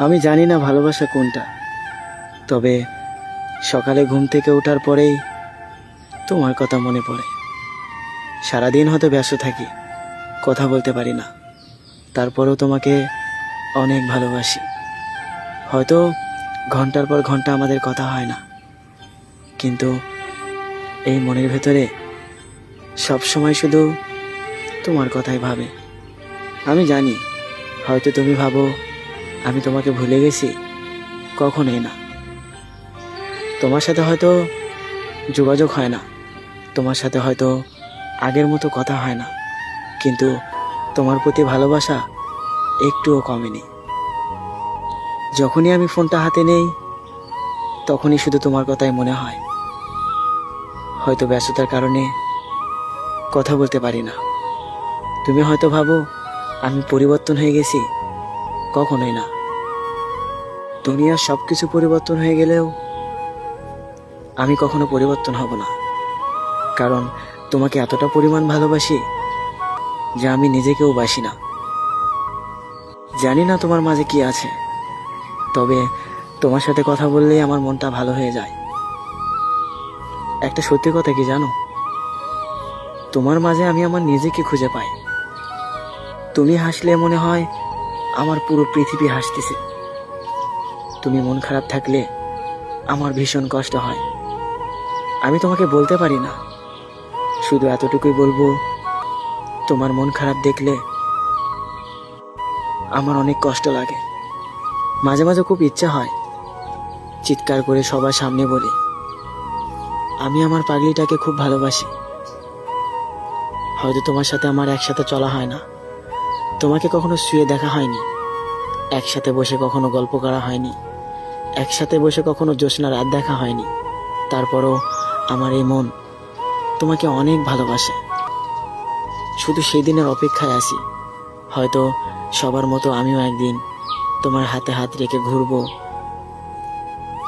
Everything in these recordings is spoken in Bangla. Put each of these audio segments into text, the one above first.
আমি জানি না ভালোবাসা কোনটা, তবে সকালে ঘুম থেকে ওঠার পরেই তোমার কথা মনে পড়ে। সারাদিন হয়তো ব্যস্ত থাকি, কথা বলতে পারি না, তারপরেও তোমাকে অনেক ভালোবাসি। হয়তো ঘন্টার পর ঘন্টা আমাদের কথা হয় না, কিন্তু এই মনের ভেতরে সব সময় শুধু তোমার কথাই ভাবে। আমি জানি হয়তো তুমি ভাবো আমি তোমাকে ভুলে গেছি, কখনোই না। তোমার সাথে হয়তো যোগাযোগ হয় না, তোমার সাথে হয়তো আগের মতো কথা হয় না, কিন্তু তোমার প্রতি ভালোবাসা একটুও কমেনি। যখনই আমি ফোনটা হাতে নেই তখনই শুধু তোমার কথাই মনে হয়। হয়তো ব্যস্ততার কারণে কথা বলতে পারি না। তুমি হয়তো ভাবো আমি পরিবর্তন হয়ে গেছি, কখনোই না। দুনিয়ার সব কিছু পরিবর্তন হয়ে গেলেও আমি কখনো পরিবর্তন হব না, কারণ তোমাকে এতটা পরিমাণ ভালোবাসি যে আমি নিজেকেও বাসি না। জানি না তোমার মাঝে কি আছে, তবে তোমার সাথে কথা বললেই আমার মনটা ভালো হয়ে যায়। একটা সত্যি কথা কি জানো, তোমার মাঝে আমি আমার নিজেকে খুঁজে পাই। তুমি হাসলে মনে হয় আমার পুরো পৃথিবী হাসতেছে। তুমি মন খারাপ থাকলে আমার ভীষণ কষ্ট হয়। আমি তোমাকে বলতে পারি না, শুধু এতটুকুই বলবো, তোমার মন খারাপ দেখলে আমার অনেক কষ্ট লাগে। মাঝে মাঝে খুব ইচ্ছা হয় চিৎকার করে সবার সামনে বলি আমি আমার পাগলিটাকে খুব ভালোবাসি। হয়তো তোমার সাথে আমার একসাথে চলা হয় না, তোমাকে কখনো শুয়ে দেখা হয়নি, একসাথে বসে কখনো গল্প করা হয়নি, একসাথে বসে কখনো জ্যোৎস্না রাত দেখা হয়নি, তারপরও আমার এই মন তোমাকে অনেক ভালোবাসে। শুধু সেই দিনের অপেক্ষায় আছি, হয়তো সবার মতো আমিও একদিন তোমার হাতে হাত রেখে ঘুরবো,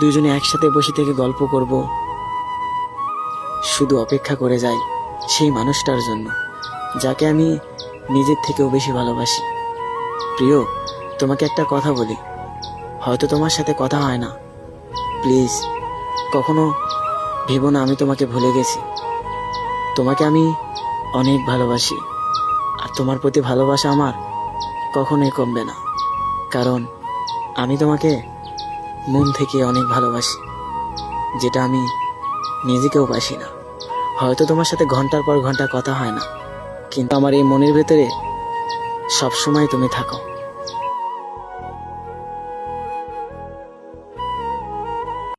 দুজনে একসাথে বসে থেকে গল্প করব। শুধু অপেক্ষা করে যাই সেই মানুষটার জন্য, যাকে আমি নিজের থেকেও বেশি ভালোবাসি। প্রিয়, তোমাকে একটা কথা বলি, হয়তো তোমার সাথে কথা হয় না, প্লিজ কখনো ভেবো না আমি তোমাকে ভুলে গেছি। তোমাকে আমি অনেক ভালোবাসি, আর তোমার প্রতি ভালোবাসা আমার কখনোই কমবে না, কারণ আমি তোমাকে মন থেকে অনেক ভালোবাসি, যেটা আমি নিজেকেও বাসি না। হয়তো তোমার সাথে ঘন্টার পর ঘন্টা কথা হয় না, কিন্তু আমার এই মনের ভেতরে সবসময় তুমি থাকো।